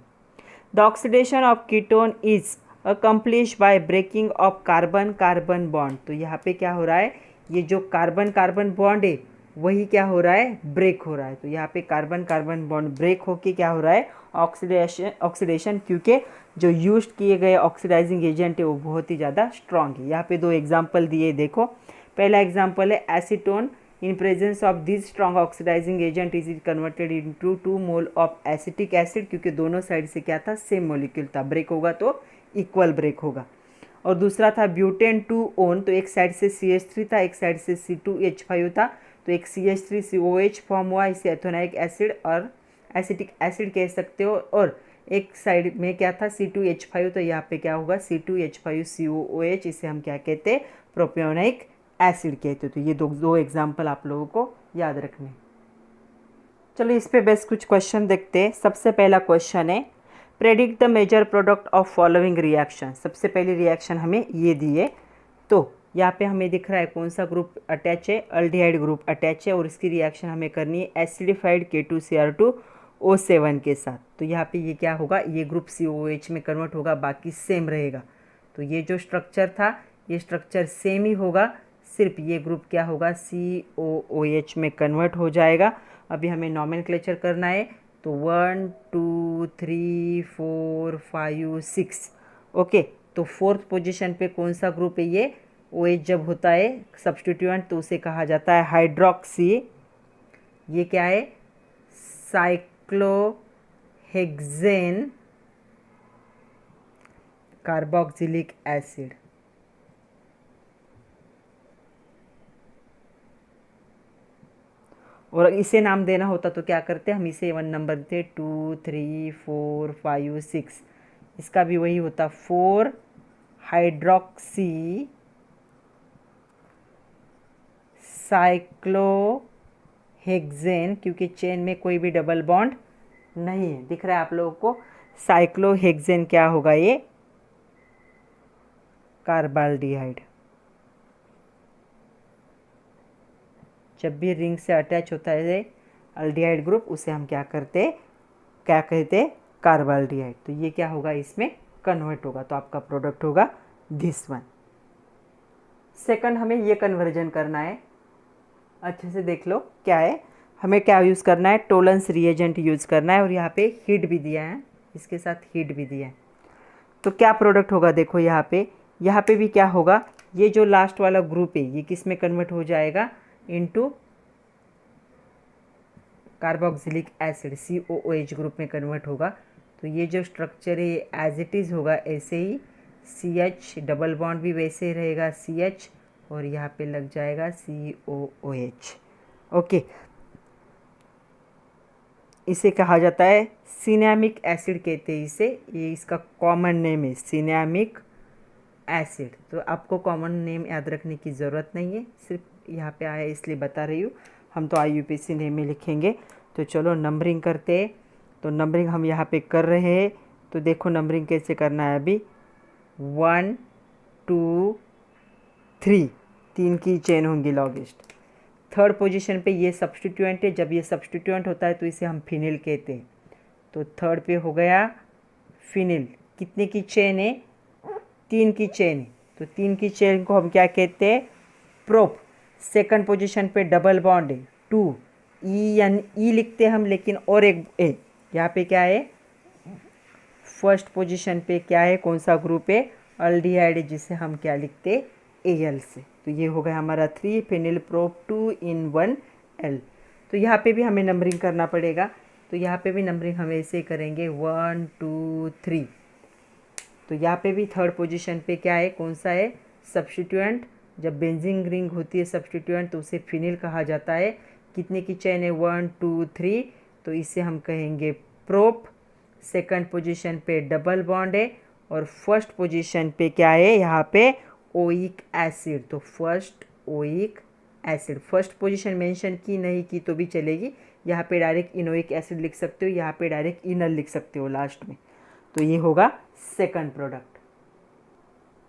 The oxidation of ketone is accomplish by breaking of carbon carbon bond. तो यहाँ पे क्या हो रहा है, ये जो कार्बन कार्बन बॉन्ड है वही क्या हो रहा है, ब्रेक हो रहा है। तो यहाँ पे कार्बन कार्बन बॉन्ड ब्रेक होके क्या हो रहा है, ऑक्सीडेशन, क्योंकि जो यूज किए गए ऑक्सीडाइजिंग एजेंट है वो बहुत ही ज़्यादा स्ट्रॉन्ग है। यहाँ पे 2 एग्जाम्पल दिए, देखो। पहला एग्जाम्पल है acetone, in presence of this strong oxidising agent is converted into 2 mole of acetic acid, क्योंकि दोनों साइड से क्या था, सेम मोलिक्यूल था, ब्रेक होगा तो इक्वल ब्रेक होगा। और दूसरा था ब्यूटेन 2 ओन, तो एक साइड से CH3 था, एक साइड से C2H5 था, तो एक CH3COH फॉर्म हुआ, इसे एथोनाइक एसिड और एसिटिक एसिड कह सकते हो। और एक साइड में क्या था, C2H5, तो यहाँ पे क्या होगा, C2H5COOH, इसे हम क्या कहते हैं, प्रोपियोनिक एसिड कहते हैं। तो ये दो एग्जाम्पल आप लोगों को याद रखने। चलो इस पे बेस्ट कुछ क्वेश्चन देखते हैं। सबसे पहला क्वेश्चन है, predict the major product of following reaction. सबसे पहली रिएक्शन हमें ये दी है, तो यहाँ पे हमें दिख रहा है कौन सा ग्रुप अटैच है, अल्डिहाइड ग्रुप अटैच है, और इसकी रिएक्शन हमें करनी है एसिडिफाइड K2Cr2O7 के साथ। तो यहाँ पे ये क्या होगा, ये ग्रुप COOH में कन्वर्ट होगा, बाकी सेम रहेगा। तो ये जो स्ट्रक्चर था ये स्ट्रक्चर सेम ही होगा, सिर्फ ये ग्रुप क्या होगा, COOH में कन्वर्ट हो जाएगा। अभी हमें नॉमेनक्लेचर करना है, तो 1 2 3 4 5 6, ओके। तो 4th पोजीशन पे कौन सा ग्रुप है, ये OH जब होता है सब्स्टिट्यूएंट तो उसे कहा जाता है हाइड्रोक्सी, ये क्या है, साइक्लोहेक्सेन कार्बोक्सिलिक एसिड। और इसे नाम देना होता तो क्या करते, हम इसे 1 नंबर देते, 2 3 4 5 6, इसका भी वही होता 4 हाइड्रोक्सी साइक्लोहेक्सेन, क्योंकि चेन में कोई भी डबल बॉन्ड नहीं है, दिख रहा है आप लोगों को। साइक्लोहेक्सेन क्या होगा, ये कार्बाल्डिहाइड। जब भी रिंग से अटैच होता है अल्डिहाइड ग्रुप, उसे हम क्या करते, क्या कहते, कार्बाल्डिहाइड। तो ये क्या होगा, इसमें कन्वर्ट होगा, तो आपका प्रोडक्ट होगा दिस वन। सेकंड, हमें ये कन्वर्जन करना है, अच्छे से देख लो क्या है, हमें क्या यूज़ करना है, टोलेंस रिएजेंट यूज़ करना है, और यहाँ पे हीट भी दिया है, इसके साथ हीट भी दिया है। तो क्या प्रोडक्ट होगा, देखो यहाँ पे भी क्या होगा, ये जो लास्ट वाला ग्रुप है ये किस में कन्वर्ट हो जाएगा, into carboxylic acid, COOH group में कन्वर्ट होगा। तो ये जो स्ट्रक्चर है ये एज इट इज़ होगा ऐसे ही, CH डबल बॉन्ड भी वैसे ही रहेगा CH, और यहाँ पे लग जाएगा COOH, ओके। इसे कहा जाता है सिनेमिक एसिड कहते हैं इसे, ये इसका कॉमन नेम है सिनेमिक एसिड। तो आपको कॉमन नेम याद रखने की ज़रूरत नहीं है, सिर्फ यहाँ पे आया इसलिए बता रही हूँ, हम तो IUPAC नेम में लिखेंगे। तो चलो नंबरिंग करते हैं। तो नंबरिंग हम यहाँ पे कर रहे हैं। तो देखो नंबरिंग कैसे करना है अभी। 1 2 3, 3 की चेन होंगी लॉगिस्ट। थर्ड पोजीशन पे ये सब्स्टिट्यूएंट है, जब ये सब्स्टिट्यूएंट होता है तो इसे हम फिनिल कहते हैं। तो थर्ड पे हो गया फिनिल। कितने की चेन है? 3 की चेन है, तो 3 की चेन को हम क्या कहते हैं? प्रोप। सेकंड पोजीशन पे डबल बॉन्ड है 2, ई यानी ई लिखते हैं हम, लेकिन और एक ए यहाँ पे क्या है? फर्स्ट पोजीशन पे क्या है? कौन सा ग्रुप है? अल्डिहाइड है, जिसे हम क्या लिखते? एल से। तो ये हो गया हमारा 3 फिनिल प्रोप 2 in 1 एल। तो यहाँ पे भी हमें नंबरिंग करना पड़ेगा। तो यहाँ पे भी नंबरिंग हम ऐसे करेंगे 1 2 3। तो यहाँ पे भी थर्ड पोजीशन पे क्या है? कौन सा है? सब्स्टिट्यूएंट। जब बेंजीन रिंग होती है सब्स्टिट्यूएंट तो उसे फिनिल कहा जाता है। कितने की चेन है? 1 2 3। तो इसे हम कहेंगे प्रोप। सेकंड पोजीशन पे डबल बॉन्ड है और फर्स्ट पोजीशन पे क्या है? यहाँ पे ओइक एसिड। तो first oic acid. First position mention की नहीं की तो भी चलेगी, यहाँ पे डायरेक्ट इनोइक एसिड लिख सकते हो, यहाँ पे डायरेक्ट इनल लिख सकते हो लास्ट में। तो ये होगा सेकंड प्रोडक्ट।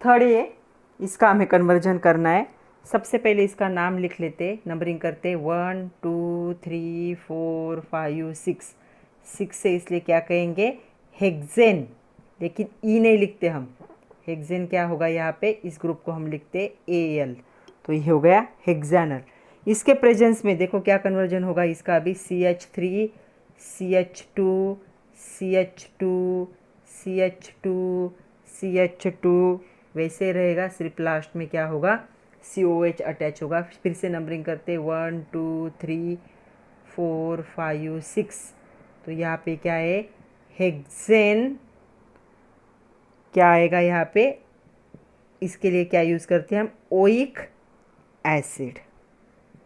थर्ड ये, इसका हमें कन्वर्जन करना है। सबसे पहले इसका नाम लिख लेते, नंबरिंग करते 1 2 3 4 5 6। 6 से इसलिए क्या कहेंगे? हेक्सेन। लेकिन ई नहीं लिखते हम, हेक्सेन क्या होगा यहाँ पे? इस ग्रुप को हम लिखते एल। तो ये हो गया हेक्सानल। इसके प्रेजेंस में देखो क्या कन्वर्जन होगा इसका अभी। CH3 CH2 CH2 CH2 CH2 वैसे रहेगा, सिर्फ लास्ट में क्या होगा? COH अटैच होगा। फिर से नंबरिंग करते 1 2 3 4 5 6। तो यहाँ पे क्या है? हेक्सेन। क्या आएगा यहाँ पे? इसके लिए क्या यूज़ करते हैं हम? Oic acid.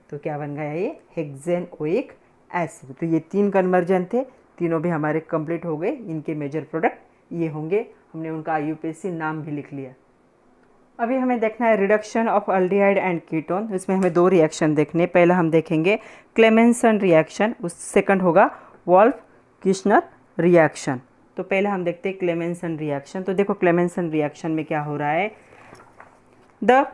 तो क्या बन गया ये? Hexane oic acid. तो ये 3 कन्वर्जन थे, तीनों भी हमारे कंप्लीट हो गए। इनके मेजर प्रोडक्ट ये होंगे। हमने उनका IUPAC नाम भी लिख लिया। अभी हमें देखना है reduction of aldehyde and ketone. इसमें हमें 2 रिएक्शन देखने। पहला हम देखेंगे क्लेमेंसन रिएक्शन, उस सेकंड होगा वोल्फ किर्चनर रिएक्शन। तो पहले हम देखते हैं क्लेमेंसन रिएक्शन। तो देखो क्लेमेंसन रिएक्शन में क्या हो रहा है? The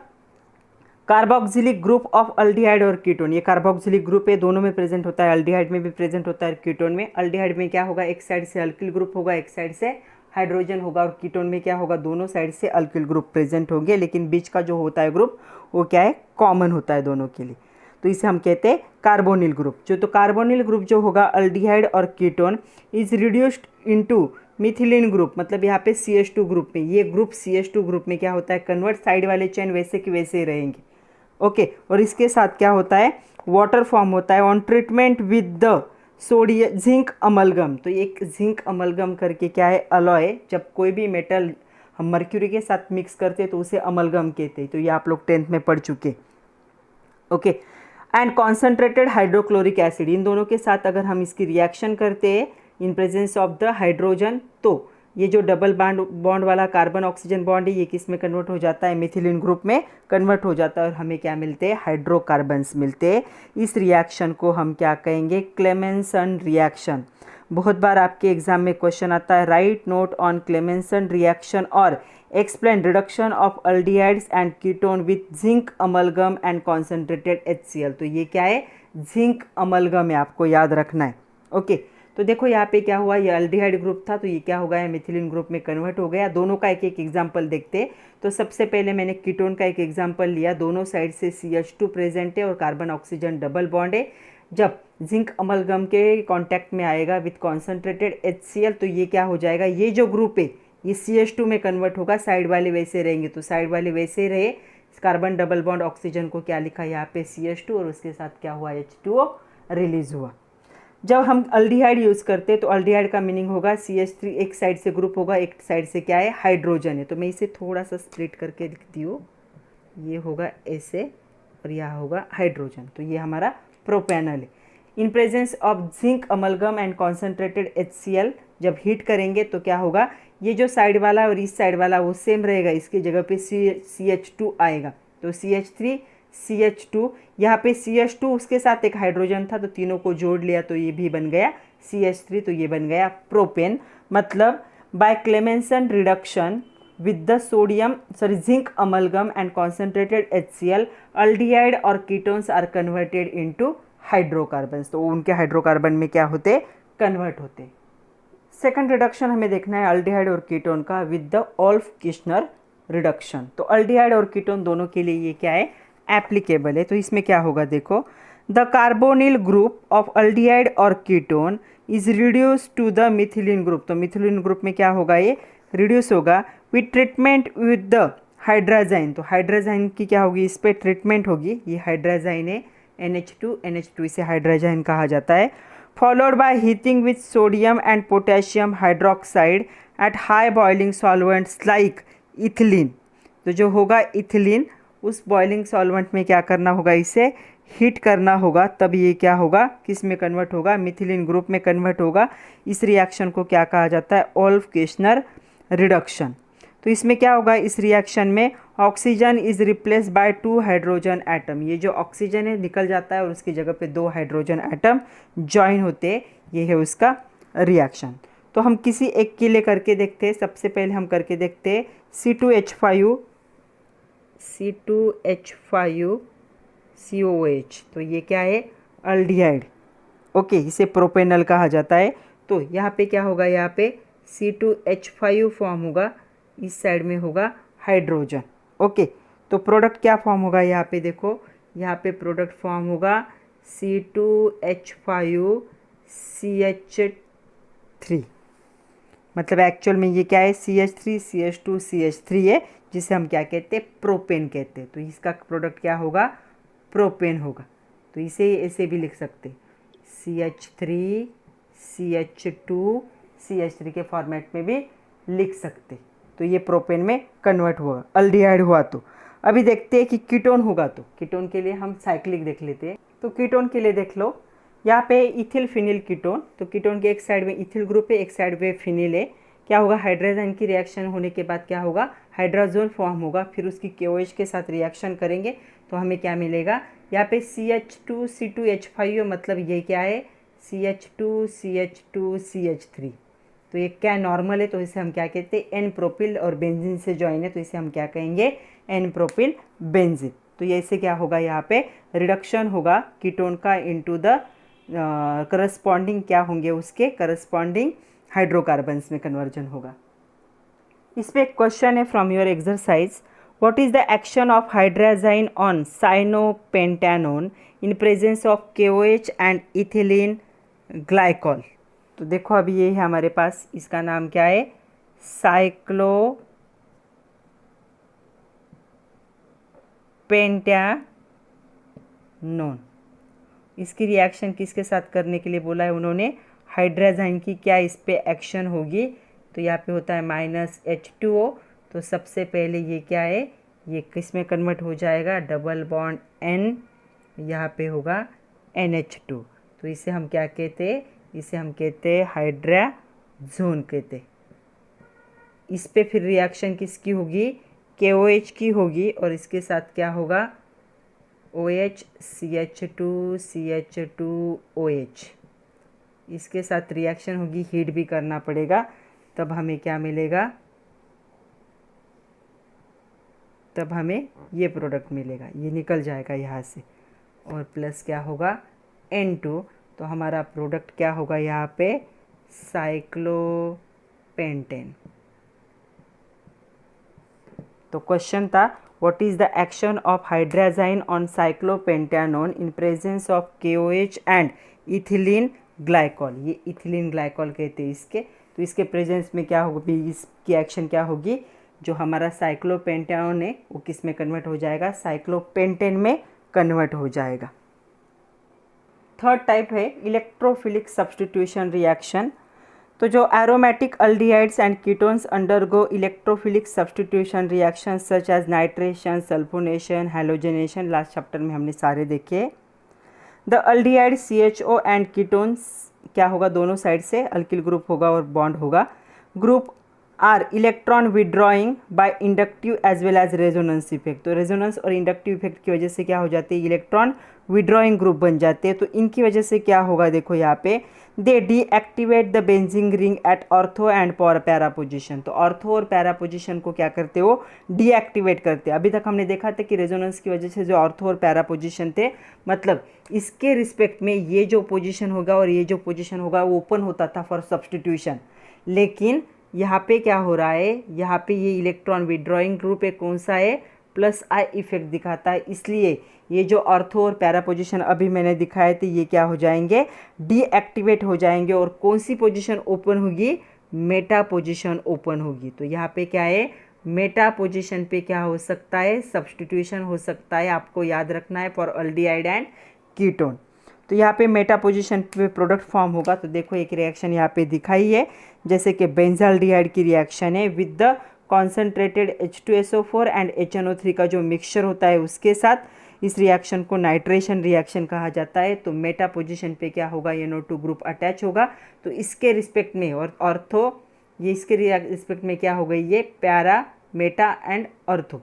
carboxylic group of aldehyde और कीटोन। ये कार्बोक्सिलिक ग्रुप है, दोनों में प्रेजेंट होता है, अल्डिहाइड में भी प्रेजेंट होता है, कीटोन में। अल्डिहाइड में क्या होगा? एक साइड से अल्किल ग्रुप होगा, एक साइड से हाइड्रोजन होगा। और कीटोन में क्या होगा? दोनों साइड से अल्किल ग्रुप प्रेजेंट होंगे, लेकिन बीच का जो होता है ग्रुप वो क्या है? कॉमन होता है दोनों के लिए। तो इसे हम कहते हैं कार्बोनिल ग्रुप। जो तो कार्बोनिल ग्रुप जो होगा अल्डिहाइड और ketone is reduced into methylene group. मतलब यहाँ पे CH2 ग्रुप में, ये ग्रुप CH2 ग्रुप में क्या होता है? कन्वर्ट। साइड वाले चेन वैसे के वैसे ही रहेंगे। ओके। और इसके साथ क्या होता है? वाटर फॉर्म होता है on treatment with the sodium zinc amalgam. तो एक जिंक अमलगम करके क्या है? अलॉय। जब कोई भी मेटल हम मर्क्यूरी के साथ मिक्स करते हैं तो उसे अमलगम कहते हैं। तो ये आप लोग 10th में पढ़ चुके। Okay. And concentrated hydrochloric acid, इन दोनों के साथ अगर हम इसकी रिएक्शन करते हैं in presence of the hydrogen, तो ये जो डबल बॉन्ड वाला कार्बन ऑक्सीजन बॉन्ड है ये किस में कन्वर्ट हो जाता है? मिथिलीन ग्रुप में कन्वर्ट हो जाता है और हमें क्या मिलते हैं? हाइड्रोकार्बन्स मिलते हैं। इस रिएक्शन को हम क्या कहेंगे? Clemmensen reaction. बहुत बार आपके एग्जाम में क्वेश्चन आता है, write note on Clemmensen reaction और explain reduction of aldehydes and ketone with zinc amalgam and concentrated HCl। तो ये क्या है? जिंक अमलगम है, आपको याद रखना है। ओके। तो देखो यहाँ पे क्या हुआ? ये अल्डिहाइड ग्रुप था, तो ये क्या हो गया? मिथिलीन ग्रुप में कन्वर्ट हो गया। दोनों का एक एक एग्जाम्पल देखते हैं। तो सबसे पहले मैंने कीटोन का एक एग्जाम्पल लिया। दोनों साइड से CH2 प्रेजेंट है और कार्बन ऑक्सीजन डबल बॉन्ड है। जब जिंक अमलगम के कांटेक्ट में आएगा विथ कॉन्सेंट्रेटेड HCl, तो ये क्या हो जाएगा? ये जो ग्रुप है ये CH2 में कन्वर्ट होगा। साइड वाले वैसे रहेंगे, तो साइड वाले वैसे रहे। कार्बन डबल बॉन्ड ऑक्सीजन को क्या लिखा यहाँ पे? CH2, और उसके साथ क्या हुआ? H2O रिलीज हुआ। जब हम अल्डिहाइड यूज़ करते हैं तो अल्डिहाइड का मीनिंग होगा CH3, एक साइड से ग्रुप होगा, एक साइड से क्या है? हाइड्रोजन है। तो मैं इसे थोड़ा सा स्प्लिट करके लिखती हूँ। ये होगा ऐसे और यहाँ होगा हाइड्रोजन। तो ये हमारा प्रोपेनल है। इन presence of zinc amalgam and concentrated HCl जब हीट करेंगे तो क्या होगा? ये जो साइड वाला और इस साइड वाला वो सेम रहेगा, इसकी जगह पे CH2 आएगा। तो CH3 CH2, यहाँ पे CH2 उसके साथ एक हाइड्रोजन था तो तीनों को जोड़ लिया तो ये भी बन गया CH3, तो ये बन गया प्रोपेन। मतलब by Clemmensen reduction with the zinc amalgam and concentrated HCl, aldehyde और ketones are converted into hydrocarbons। तो उनके हाइड्रोकार्बन में क्या होते, कन्वर्ट होते। सेकंड रिडक्शन हमें देखना है अल्डिहाइड और कीटोन का विद द ओल्फ किश्नर रिडक्शन। तो अल्डिहाइड और कीटोन दोनों के लिए ये क्या है, एप्लीकेबल है। तो इसमें क्या होगा देखो, the carbonyl group of aldehyde और ketone is reduce to the methylene group. तो मिथिलीन ग्रुप में क्या होगा, ये रिड्यूस होगा with treatment with the hydrazine. तो हाइड्राजाइन की क्या होगी, इस पर ट्रीटमेंट होगी। ये हाइड्राजाइन है NH2, इसे हाइड्राजाइन कहा जाता है। Followed by heating with sodium and potassium hydroxide at high boiling solvents like ethylene. तो जो होगा इथिलीन, उस बॉइलिंग सॉल्वेंट में क्या करना होगा, इसे हीट करना होगा, तब ये क्या होगा, किस में कन्वर्ट होगा, मिथिलीन ग्रुप में कन्वर्ट होगा। इस रिएक्शन को क्या कहा जाता है, ओल्फ किश्नर रिडक्शन। तो इसमें क्या होगा, इस रिएक्शन में oxygen is replace by 2 hydrogen atom. ये जो ऑक्सीजन है निकल जाता है और उसकी जगह पे 2 हाइड्रोजन एटम ज्वाइन होते हैं। ये है उसका रिएक्शन। तो हम किसी एक के लिए करके देखते हैं। सबसे पहले हम करके देखते हैं C2H5COH। तो ये क्या है, अल्डिहाइड। ओके, इसे प्रोपेनल कहा जाता है। तो यहाँ पे क्या होगा, यहाँ पे C2H5 फॉर्म होगा, इस साइड में होगा हाइड्रोजन। ओके, तो प्रोडक्ट क्या फॉर्म होगा, यहाँ पे देखो, यहाँ पे प्रोडक्ट फॉर्म होगा C2H5CH3। मतलब एक्चुअल में ये क्या है, CH3CH2CH3 है, जिसे हम क्या कहते हैं, प्रोपेन कहते हैं। तो इसका प्रोडक्ट क्या होगा, प्रोपेन होगा। तो इसे ऐसे भी लिख सकते, CH3CH2CH3 के फॉर्मेट में भी लिख सकते। तो ये प्रोपेन में कन्वर्ट हुआ, अल्डिहाइड हुआ। तो अभी देखते हैं कि कीटोन होगा। तो कीटोन के लिए हम साइक्लिक देख लेते हैं। तो कीटोन के लिए देख लो, यहाँ पे इथिल फिनिल कीटोन। तो कीटोन के एक साइड में इथिल ग्रुप है, एक साइड में फिनिल है। क्या होगा, हाइड्रोजन की रिएक्शन होने के बाद क्या होगा, हाइड्रोजोल फॉर्म होगा। फिर उसकी KOH के साथ रिएक्शन करेंगे तो हमें क्या मिलेगा, यहाँ पे CH2C2H5, मतलब ये क्या है, CH2CH2CH3। तो ये क्या नॉर्मल है, तो इसे हम क्या कहते हैं, एन प्रोपिल और बेंजीन से ज्वाइन है, तो इसे हम क्या कहेंगे, एन प्रोपिल बेंजीन। तो ये इससे क्या होगा, यहाँ पे रिडक्शन होगा कीटोन का इनटू द करस्पॉन्डिंग, क्या होंगे उसके करस्पॉन्डिंग हाइड्रोकार्बन्स में कन्वर्जन होगा। इस पे एक क्वेश्चन है from your exercise, what is the action of hydrazine on cyclopentanone in presence of KOH and ethylene glycol. तो देखो अभी ये है हमारे पास, इसका नाम क्या है, साइक्लोपेंटेनोन। इसकी रिएक्शन किसके साथ करने के लिए बोला है उन्होंने, हाइड्राजाइन की क्या इस पे एक्शन होगी। तो यहाँ पे होता है -H2O। तो सबसे पहले ये क्या है, ये किस में कन्वर्ट हो जाएगा, डबल बॉन्ड N, यहाँ पे होगा NH2। तो इसे हम क्या कहते हैं, इसे हम कहते हैं हाइड्राजोन कहते। इस पे फिर रिएक्शन किसकी होगी, KOH की होगी, और इसके साथ क्या होगा, OH CH2CH2OH। इसके साथ रिएक्शन होगी, हीट भी करना पड़ेगा, तब हमें क्या मिलेगा, तब हमें ये प्रोडक्ट मिलेगा, ये निकल जाएगा यहाँ से, और प्लस क्या होगा N2। तो हमारा प्रोडक्ट क्या होगा यहाँ पे, साइक्लोपेंटेन। तो क्वेश्चन था, what is the action of hydrazine on cyclopentanone in presence of KOH and ethylene glycol. ये इथिलीन ग्लाइकॉल कहते हैं इसके। तो इसके प्रेजेंस में क्या होगी, इसकी एक्शन क्या होगी, जो हमारा साइक्लोपेंटेनोन है वो किस में कन्वर्ट हो जाएगा, साइक्लोपेंटेन में कन्वर्ट हो जाएगा। थर्ड टाइप है इलेक्ट्रोफिलिक सब्स्टिट्यूशन रिएक्शन। तो जो aromatic aldehydes and ketones undergo electrophilic substitution reaction such as nitration, sulphonation, halogenation, last chapter में हमने सारे देखे। The aldehyde CHO and ketones क्या होगा, दोनों साइड से अल्किल ग्रुप होगा और बॉन्ड होगा। Group are electron withdrawing by inductive as well as resonance effect. तो रेजोनेंस और इंडक्टिव इफेक्ट की वजह से क्या हो जाती है, इलेक्ट्रॉन विड्रॉइंग ग्रुप बन जाते हैं। तो इनकी वजह से क्या होगा, देखो यहाँ पे they deactivate the benzene ring at ortho and para position. तो ऑर्थो और पैरा पोजिशन को क्या करते हो, डीएक्टिवेट करते हैं। अभी तक हमने देखा था कि रेजोनेंस की वजह से जो ऑर्थो और पैरा पोजिशन थे, मतलब इसके रिस्पेक्ट में ये जो पोजिशन होगा और ये जो पोजिशन होगा वो ओपन होता था फॉर सब्सटीट्यूशन। लेकिन यहाँ पे क्या हो रहा है, यहाँ पे ये इलेक्ट्रॉन विड्रॉइंग ग्रुप एक कौन सा है, प्लस आई इफेक्ट दिखाता है। इसलिए ये जो ऑर्थो और पैरा पोजिशन अभी मैंने दिखाए थे ये क्या हो जाएंगे, डीएक्टिवेट हो जाएंगे। और कौन सी पोजिशन ओपन होगी, मेटा पोजिशन ओपन होगी। तो यहाँ पे क्या है, मेटा पोजिशन पे क्या हो सकता है, सब्सटीट्यूशन हो सकता है। आपको याद रखना है फॉर अल्डिहाइड एंड कीटोन। तो यहाँ पे मेटा पोजिशन पे प्रोडक्ट फॉर्म होगा। तो देखो एक रिएक्शन यहाँ पे दिखाई है, जैसे कि बेंजाल्डिहाइड की रिएक्शन है with the concentrated H2SO4 and HNO3 का जो मिक्सचर होता है उसके साथ। इस रिएक्शन को नाइट्रेशन रिएक्शन कहा जाता है। तो मेटा पोजिशन पे क्या होगा, NO2 ग्रुप अटैच होगा। तो इसके रिस्पेक्ट में और ऑर्थो, ये इसके रिस्पेक्ट में क्या हो गई, ये para Meta and ortho,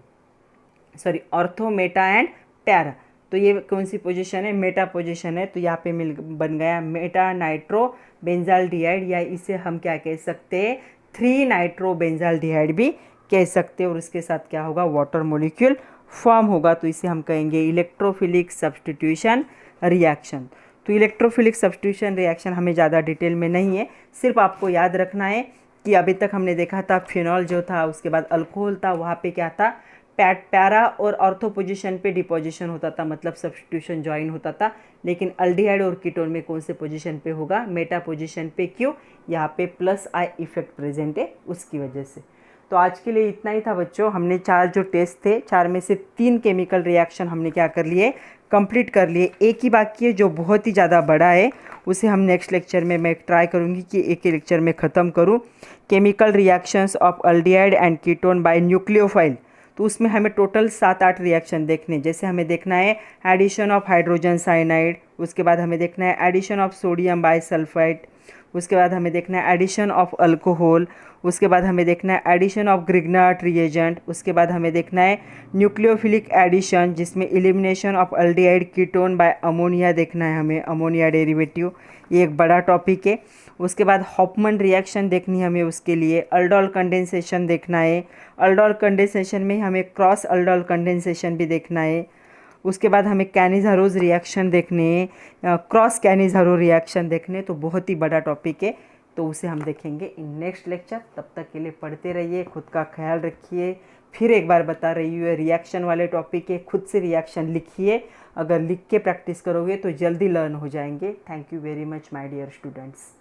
sorry ortho Meta and para. तो ये कौन सी पोजीशन है, मेटा पोजीशन है। तो यहाँ पे बन गया मेटा नाइट्रो बेंजाल्डिहाइड, या इसे हम क्या कह सकते हैं, 3 नाइट्रो बेंजाल्डिहाइड भी कह सकते हैं। और उसके साथ क्या होगा, वाटर मॉलिक्यूल फॉर्म होगा। तो इसे हम कहेंगे इलेक्ट्रोफिलिक सब्सटीट्यूशन रिएक्शन। तो इलेक्ट्रोफिलिक सब्सटीट्यूशन रिएक्शन हमें ज़्यादा डिटेल में नहीं है, सिर्फ आपको याद रखना है कि अभी तक हमने देखा था फिनॉल जो था, उसके बाद अल्कोहल था, वहाँ पे क्या था, पैरा और ऑर्थो पोजीशन पे डिपोजिशन होता था, मतलब सब्सटीट्यूशन ज्वाइन होता था। लेकिन अल्डिहाइड और कीटोन में कौन से पोजीशन पे होगा, मेटा पोजीशन पे। क्यों, यहाँ पे प्लस आई इफेक्ट प्रेजेंट है उसकी वजह से। तो आज के लिए इतना ही था बच्चों। हमने 4 जो टेस्ट थे, 4 में से 3 केमिकल रिएक्शन हमने क्या कर लिए, कंप्लीट कर लिए। एक ही बाकी है जो बहुत ही ज़्यादा बड़ा है, उसे हम नेक्स्ट लेक्चर में मैं ट्राई करूँगी कि एक ही लेक्चर में ख़त्म करूँ। Chemical reactions of aldehyde and ketone by nucleophile. तो उसमें हमें टोटल 7-8 रिएक्शन देखने, जैसे हमें देखना है एडिशन ऑफ हाइड्रोजन साइनाइड, उसके बाद हमें देखना है एडिशन ऑफ सोडियम बाइसल्फाइड, उसके बाद हमें देखना है एडिशन ऑफ अल्कोहल, उसके बाद हमें देखना है एडिशन ऑफ ग्रिग्नार्ट रिएजेंट, उसके बाद हमें देखना है न्यूक्लियोफिलिक एडिशन जिसमें elimination of aldehyde ketone bye ammonia देखना है हमें, अमोनिया डेरिवेटिव, ये एक बड़ा टॉपिक है। उसके बाद हॉफमैन रिएक्शन देखनी है हमें, उसके लिए अल्डोल कंडेंसेशन देखना है, अल्डोल कंडेंसेशन में हमें क्रॉस अल्डोल कंडेंसेशन भी देखना है। उसके बाद हमें कैनिज़ारोज रिएक्शन देखने, क्रॉस कैनिज़ारो रिएक्शन देखने। तो बहुत ही बड़ा टॉपिक है, तो उसे हम देखेंगे इन नेक्स्ट लेक्चर। तब तक के लिए पढ़ते रहिए, खुद का ख्याल रखिए। फिर एक बार बता रही हूँ, रिएक्शन वाले टॉपिक है, खुद से रिएक्शन लिखिए। अगर लिख के प्रैक्टिस करोगे तो जल्दी लर्न हो जाएंगे। Thank you very much my dear students.